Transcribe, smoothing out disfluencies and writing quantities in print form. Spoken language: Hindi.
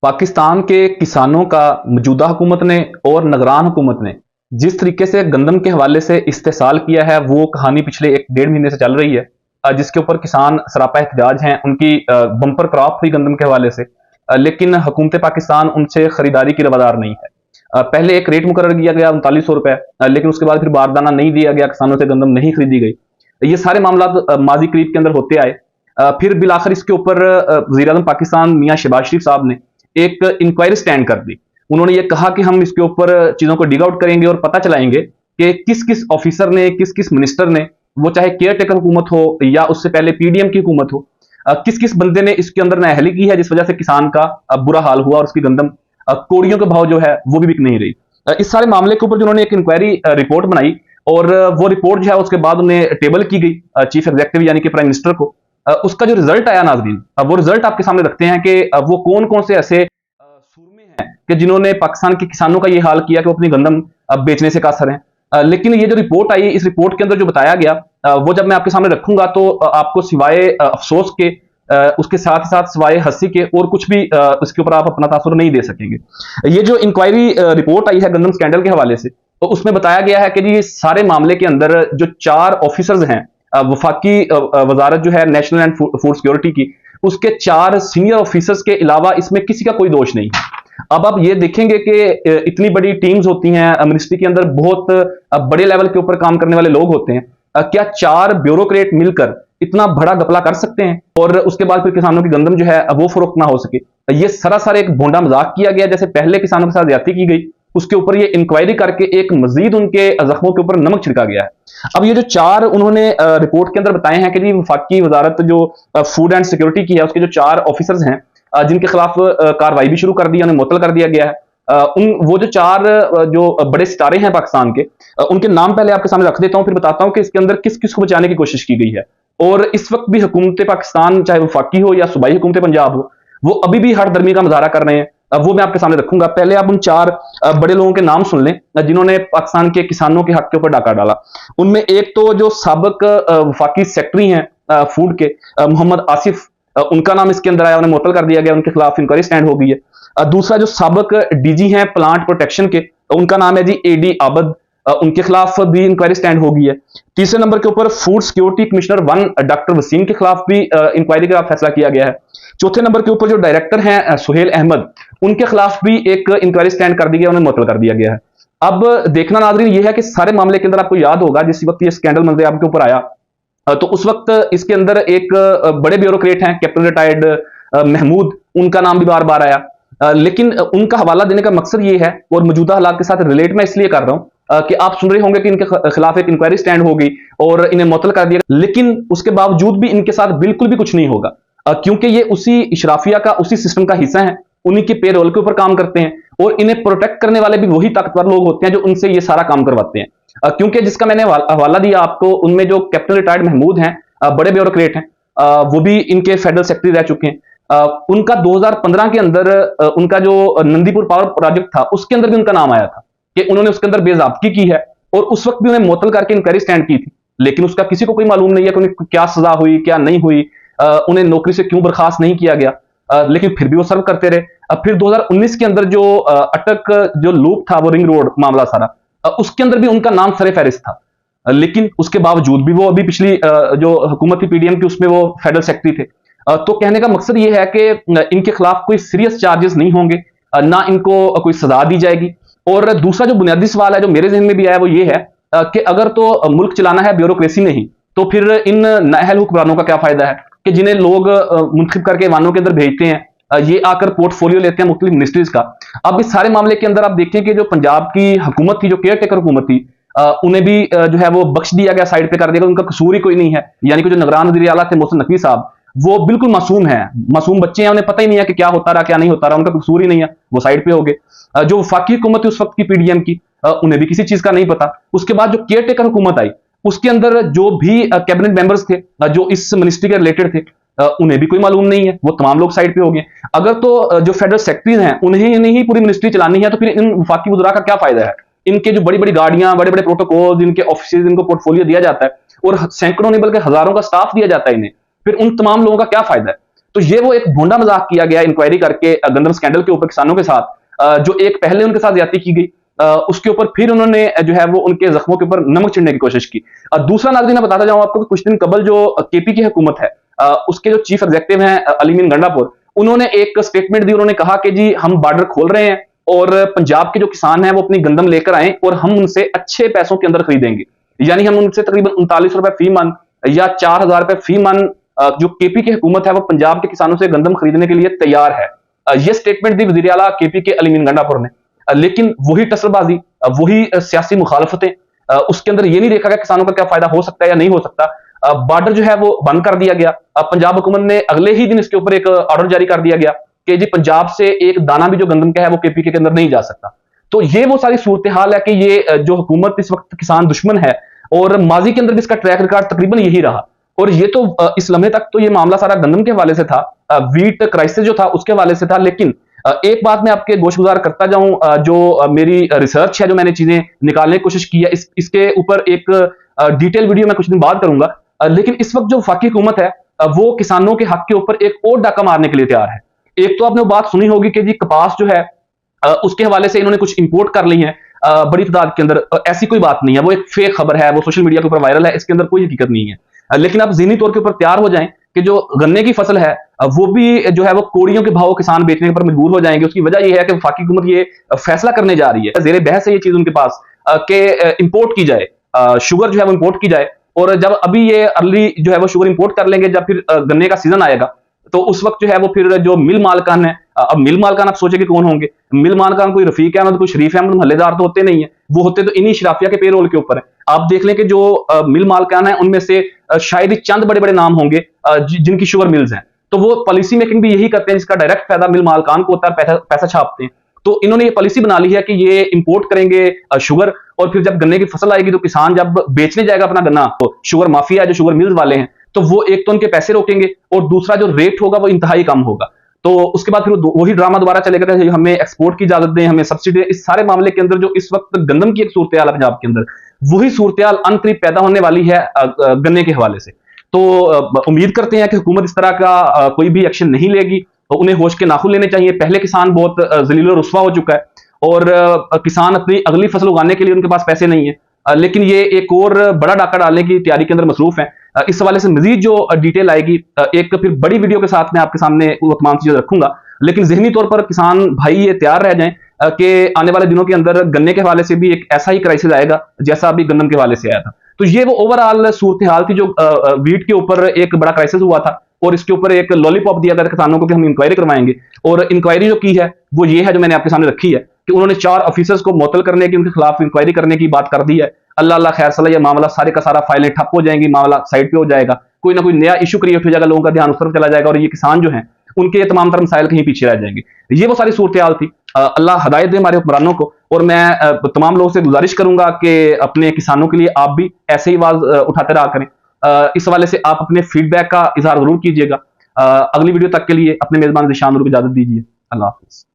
पाकिस्तान के किसानों का मौजूदा हुकूमत ने और निगरान हुकूमत ने जिस तरीके से गंदम के हवाले से इस्तेसाल किया है, वो कहानी पिछले 1 डेढ़ महीने से चल रही है। जिसके ऊपर किसान सरापा एहतजाज हैं। उनकी बम्पर क्रॉप हुई गंदम के हवाले से, लेकिन हुकूमत पाकिस्तान उनसे खरीदारी की रवादार नहीं है। पहले एक रेट मुकर्रर किया गया 3900 रुपए, लेकिन उसके बाद फिर बारदाना नहीं दिया गया, किसानों से गंदम नहीं खरीदी गई। ये सारे मामला माजी करीब के अंदर होते आए। फिर बिलाखिर इसके ऊपर वज़ीर आज़म पाकिस्तान मियां शहबाज शरीफ साहब ने एक इंक्वायरी स्टैंड कर दी। उन्होंने ये कहा कि हम इसके ऊपर चीजों को डिग आउट करेंगे और पता चलाएंगे कि किस किस ऑफिसर ने, किस किस मिनिस्टर ने, वो चाहे केयर टेकर हुकूमत हो या उससे पहले पीडीएम की हुकूमत हो, किस किस बंदे ने इसके अंदर नाअहली की है, जिस वजह से किसान का बुरा हाल हुआ और उसकी गंदम कोड़ियों के भाव जो है वो भी बिक नहीं रही। इस सारे मामले के ऊपर जो उन्होंने एक इंक्वायरी रिपोर्ट बनाई, और वो रिपोर्ट जो है उसके बाद उन्हें टेबल की गई चीफ एग्जीक्यूटिव यानी कि प्राइम मिनिस्टर को। उसका जो रिजल्ट आया नाज़रीन, वो रिजल्ट आपके सामने रखते हैं कि वो कौन कौन से ऐसे सूरमे हैं कि जिन्होंने पाकिस्तान के किसानों का ये हाल किया कि वो अपनी गंदम बेचने से कासर हैं। लेकिन ये जो रिपोर्ट आई, इस रिपोर्ट के अंदर जो बताया गया, वो जब मैं आपके सामने रखूंगा तो आपको सिवाय अफसोस के, उसके साथ साथ सिवाय हंसी के और कुछ भी इसके ऊपर आप अपना तासुर नहीं दे सकेंगे। ये जो इंक्वायरी रिपोर्ट आई है गंदम स्कैंडल के हवाले से, तो उसमें बताया गया है कि जी सारे मामले के अंदर जो 4 ऑफिसर्स हैं वफाकी वजारत जो है नेशनल एंड फूड सिक्योरिटी की, उसके 4 सीनियर ऑफिसर्स के अलावा इसमें किसी का कोई दोष नहीं है। अब आप ये देखेंगे कि इतनी बड़ी टीम्स होती हैं मिनिस्ट्री के अंदर, बहुत बड़े लेवल के ऊपर काम करने वाले लोग होते हैं। क्या 4 ब्यूरोक्रेट मिलकर इतना बड़ा घपला कर सकते हैं और उसके बाद फिर किसानों की गंदम जो है वो फरोख्त ना हो सके? ये सरासर एक भोंडा मजाक किया गया, जैसे पहले किसानों के साथ ज्यादती की गई, उसके ऊपर ये इंक्वायरी करके एक मजीद उनके जख्मों के ऊपर नमक छिड़का गया है। अब ये जो 4 उन्होंने रिपोर्ट के अंदर बताए हैं कि जी वफाकी वजारत जो फूड एंड सिक्योरिटी की है, उसके जो 4 ऑफिसर्स हैं जिनके खिलाफ कार्रवाई भी शुरू कर दी, उन्हें मुअत्तल कर दिया गया है। उन वो जो 4 जो बड़े सितारे हैं पाकिस्तान के, उनके नाम पहले आपके सामने रख देता हूं, फिर बताता हूं कि इसके अंदर किस किस को बचाने की कोशिश की गई है। और इस वक्त भी हुकूमत पाकिस्तान, चाहे वफाकी हो या सूबाई हुकूमत पंजाब हो, वो अभी भी हर दर्मी का मुजाहरा कर रहे हैं। वो मैं आपके सामने रखूंगा। पहले आप उन 4 बड़े लोगों के नाम सुन लें जिन्होंने पाकिस्तान के किसानों के हक के ऊपर डाका डाला। उनमें एक तो जो साबिक वफाकी सेक्रेटरी हैं फूड के, मोहम्मद आसिफ, उनका नाम इसके अंदर आया, उन्हें मुअत्तल कर दिया गया, उनके खिलाफ इंक्वायरी स्टैंड हो गई है। दूसरा जो साबिक डीजी हैं प्लांट प्रोटेक्शन के, उनका नाम है जी एडी आबद, उनके खिलाफ भी इंक्वायरी स्टैंड हो गई है। तीसरे नंबर के ऊपर food security commissioner 1 doctor Waseem के खिलाफ भी इंक्वायरी का फैसला किया गया है। चौथे नंबर के ऊपर जो डायरेक्टर हैं सुहेल अहमद, उनके खिलाफ भी एक इंक्वायरी स्टैंड कर दी गया, उन्हें मुअत्तल कर दिया गया है। अब देखना नाज़रीन ये है कि सारे मामले के अंदर आपको याद होगा जिस वक्त ये स्कैंडल मंजर आपके ऊपर आया, तो उस वक्त इसके अंदर एक बड़े ब्यूरोक्रेट हैं कैप्टन रिटायर्ड महमूद, उनका नाम भी बार बार आया। लेकिन उनका हवाला देने का मकसद ये है, और मौजूदा हालात के साथ रिलेट मैं इसलिए कर रहा हूं कि आप सुन रहे होंगे कि इनके खिलाफ एक इंक्वायरी स्टैंड हो गई और इन्हें मुअत्तल कर दिया, लेकिन उसके बावजूद भी इनके साथ बिल्कुल भी कुछ नहीं होगा, क्योंकि ये उसी इशराफिया का, उसी सिस्टम का हिस्सा है, उन्हीं के पेरोल के ऊपर काम करते हैं, और इन्हें प्रोटेक्ट करने वाले भी वही ताकतवर लोग होते हैं जो उनसे ये सारा काम करवाते हैं। क्योंकि जिसका मैंने हवाला दिया आपको, उनमें जो कैप्टन रिटायर्ड महमूद हैं, बड़े ब्यूरोक्रेट हैं, वो भी इनके फेडरल सेक्रेटरी रह चुके हैं। उनका 2015 के अंदर उनका जो नंदीपुर पावर प्रोजेक्ट था, उसके अंदर भी उनका नाम आया था कि उन्होंने उसके अंदर बेज़ाब्तगी की है, और उस वक्त भी उन्हें मुअत्तल करके इंक्वायरी स्टैंड की थी। लेकिन उसका किसी को कोई मालूम नहीं है कि उन्हें क्या सजा हुई, क्या नहीं हुई, उन्हें नौकरी से क्यों बर्खास्त नहीं किया गया, लेकिन फिर भी वो सर्व करते रहे। फिर 2019 के अंदर जो अटक जो लूप था, वो रिंग रोड मामला सारा, उसके अंदर भी उनका नाम सरे फहरिस्त था। लेकिन उसके बावजूद भी वो अभी पिछली जो हुकूमत थी पीडीएम की, उसमें वो फेडरल सेक्रेटरी थे। तो कहने का मकसद ये है कि इनके खिलाफ कोई सीरियस चार्जेस नहीं होंगे, ना इनको कोई सजा दी जाएगी। और दूसरा जो बुनियादी सवाल है जो मेरे जहन में भी आया, वो ये है कि अगर तो मुल्क चलाना है ब्यूरोक्रेसी नहीं, तो फिर इन नाअहल हुक्मरानों का क्या फायदा है कि जिन्हें लोग मुंतखब करके वानों के अंदर भेजते हैं, ये आकर पोर्टफोलियो लेते हैं मुख्तलिफ मिनिस्ट्रीज का। अब इस सारे मामले के अंदर आप देखें कि जो पंजाब की हुकूमत थी, जो केयर टेकर हुकूमत थी, उन्हें भी जो है वो बख्श दिया गया, साइड पे कर दिया गया, उनका कसूर ही कोई नहीं है। यानी कि जो निगरान वज़ीर आला थे मोहसिन नकवी साहब, वो बिल्कुल मासूम है, मासूम बच्चे हैं, उन्हें पता ही नहीं है कि क्या होता रहा क्या नहीं होता रहा, उनका कसूर ही नहीं है, वो साइड पे हो गए। जो वफाकी हुकूमत थी उस वक्त की पीडीएम की, उन्हें भी किसी चीज का नहीं पता। उसके बाद जो केयर टेकर हुकूमत आई, उसके अंदर जो भी कैबिनेट मेंबर्स थे जो इस मिनिस्ट्री के रिलेटेड थे, उन्हें भी कोई मालूम नहीं है, वो तमाम लोग साइड पे हो गए। अगर तो जो फेडरल सेक्रेटरीज हैं उन्हें नहीं पूरी मिनिस्ट्री चलानी है, तो फिर इन वफाकी वज़रा का क्या फायदा है? इनके जो बड़ी बड़ी गाड़ियां, बड़े बड़े प्रोटोकॉल, इनके ऑफिस, इनको पोर्टफोलियो दिया जाता है और सैकड़ों नहीं बल्कि हजारों का स्टाफ दिया जाता है इन्हें, फिर उन तमाम लोगों का क्या फायदा है? तो ये वो एक भोंडा मजाक किया गया इंक्वायरी करके गंदम स्कैंडल के ऊपर किसानों के साथ, जो एक पहले उनके साथ ज्यादती की गई, उसके ऊपर फिर उन्होंने जो है वो उनके जख्मों के ऊपर नमक छिड़ने की कोशिश की। दूसरा नाज़रीन मैं बताता जाऊं आपको कि कुछ दिन कबल जो केपी की हुकूमत है, उसके जो चीफ एग्जीक्यूटिव हैं अलीमीन गंडापुर, उन्होंने एक स्टेटमेंट दी। उन्होंने कहा कि जी हम बॉर्डर खोल रहे हैं और पंजाब के जो किसान हैं वो अपनी गंदम लेकर आए और हम उनसे अच्छे पैसों के अंदर खरीदेंगे। यानी हम उनसे तकरीबन 39 रुपए फी मन या 4,000 रुपए फी मन जो केपी की हुकूमत है वो पंजाब के किसानों से गंदम खरीदने के लिए तैयार है। ये स्टेटमेंट दी वजीर आला केपी के अलीमीन गंडापुर ने। लेकिन वही टसलबाजी, वही सियासी मुखालफतें, उसके अंदर ये नहीं देखा गया किसानों का क्या फायदा हो सकता है या नहीं हो सकता। बॉर्डर जो है वो बंद कर दिया गया। पंजाब हुकूमत ने अगले ही दिन इसके ऊपर एक ऑर्डर जारी कर दिया गया कि जी पंजाब से एक दाना भी जो गंदम का है वो केपी के अंदर नहीं जा सकता। तो ये वो सारी सूरत हाल है कि ये जो हुकूमत इस वक्त किसान दुश्मन है और माजी के अंदर भी इसका ट्रैक रिकॉर्ड तकरीबन यही रहा। और ये तो इस लम्हे तक तो ये मामला सारा गंदम के हवाले से था, वीट क्राइसिस जो था उसके हवाले से था। लेकिन एक बात मैं आपके गोशगुजार करता जाऊं, जो मेरी रिसर्च है, जो मैंने चीजें निकालने की कोशिश की है, इसके ऊपर एक डिटेल वीडियो मैं कुछ दिन बाद करूंगा। लेकिन इस वक्त जो वफाकी हुकूमत है वो किसानों के हक के ऊपर एक और डाका मारने के लिए तैयार है। एक तो आपने वो बात सुनी होगी कि जी कपास जो है उसके हवाले से इन्होंने कुछ इंपोर्ट कर ली है बड़ी तादाद के अंदर। ऐसी कोई बात नहीं है, वो एक फेक खबर है, वो सोशल मीडिया के ऊपर वायरल है, इसके अंदर कोई हकीकत नहीं है। लेकिन आप ज़हनी तौर के ऊपर तैयार हो जाएं कि जो गन्ने की फसल है वो भी जो है वो कोड़ियों के भाव किसान बेचने पर मजबूर हो जाएंगे। उसकी वजह यह है कि वफाकी हुकूमत ये फैसला करने जा रही है, जेर बहस है ये चीज उनके पास, कि इंपोर्ट की जाए, शुगर जो है वो इंपोर्ट की जाए। और जब अभी ये अर्ली जो है वो शुगर इंपोर्ट कर लेंगे, जब फिर गन्ने का सीजन आएगा तो उस वक्त जो है वो फिर जो मिल मालकान है, अब मिल मालकान आप सोचे कि कौन होंगे? मिल मालकान कोई रफीक अहमद, कोई शरीफ अहमद महल्लेदार तो होते नहीं है, वो होते तो इन्हीं शराफिया के पेरोल के ऊपर है। आप देख लें कि जो मिल मालकान है उनमें से शायद ही चंद बड़े बड़े नाम होंगे जिनकी शुगर मिल्स हैं। तो वो पॉलिसी मेकिंग भी यही करते हैं, जिसका डायरेक्ट फायदा मिल मालकान को होता है, पैसा पैसा छापते हैं। तो इन्होंने ये पॉलिसी बना ली है कि ये इंपोर्ट करेंगे शुगर, और फिर जब गन्ने की फसल आएगी तो किसान जब बेचने जाएगा अपना गन्ना, तो शुगर माफिया जो शुगर मिल्स वाले हैं, तो वो एक तो उनके पैसे रोकेंगे और दूसरा जो रेट होगा वो इंतहाई कम होगा। तो उसके बाद फिर वही ड्रामा दोबारा चलेगा कि हमें एक्सपोर्ट की इजाजत दें, हमें सब्सिडी। इस सारे मामले के अंदर जो इस वक्त गंदम की एक सूरत हाल है पंजाब के अंदर, वही सूरत हाल अनकरीब पैदा होने वाली है गन्ने के हवाले से। तो उम्मीद करते हैं कि हुकूमत इस तरह का कोई भी एक्शन नहीं लेगी, तो उन्हें होश के नाखून लेने चाहिए। पहले किसान बहुत जलील और रुस्वा हो चुका है और किसान अपनी अगली फसल उगाने के लिए उनके पास पैसे नहीं है, लेकिन ये एक और बड़ा डाका डालने की तैयारी के अंदर मसरूफ है। इस हवाले से मजीद जो डिटेल आएगी एक फिर बड़ी वीडियो के साथ मैं आपके सामने वो तमाम चीजें रखूंगा। लेकिन जहनी तौर पर किसान भाई ये तैयार रह जाएं कि आने वाले दिनों के अंदर गन्ने के हवाले से भी एक ऐसा ही क्राइसिस आएगा जैसा अभी गंदम के हवाले से आया था। तो ये वो ओवरऑल सूरत हाल थी जो वीट के ऊपर एक बड़ा क्राइसिस हुआ था, और इसके ऊपर एक लॉलीपॉप दिया गया किसानों को कि हम इंक्वायरी करवाएंगे। और इंक्वायरी जो की है वो ये है जो मैंने आपके सामने रखी है कि उन्होंने 4 ऑफिसर्स को मुअत्तल करने की, उनके खिलाफ इंक्वायरी करने की बात कर दी है। अल्लाह अल्लाह खैर सलाह, ये मामला सारे का सारा फाइलें ठप हो जाएंगी, मामला साइड पे हो जाएगा, कोई ना कोई नया इशू क्रिएट हो जाएगा, लोगों का ध्यान उस तरफ चला जाएगा और ये किसान जो हैं उनके ये तमाम तर मसाइल कहीं पीछे रह जाएंगे। ये वो सारी सूरत हाल थी। अल्लाह हदायत दे हमारे हुक्मरानों को। और मैं तमाम लोगों से गुजारिश करूंगा कि अपने किसानों के लिए आप भी ऐसे ही आवाज उठाते रहा करें। इस हवाले से आप अपने फीडबैक का इजहार जरूर कीजिएगा। अगली वीडियो तक के लिए अपने मेजबान ज़ीशान नूर को इजाजत दीजिए। अल्लाह हाफिज।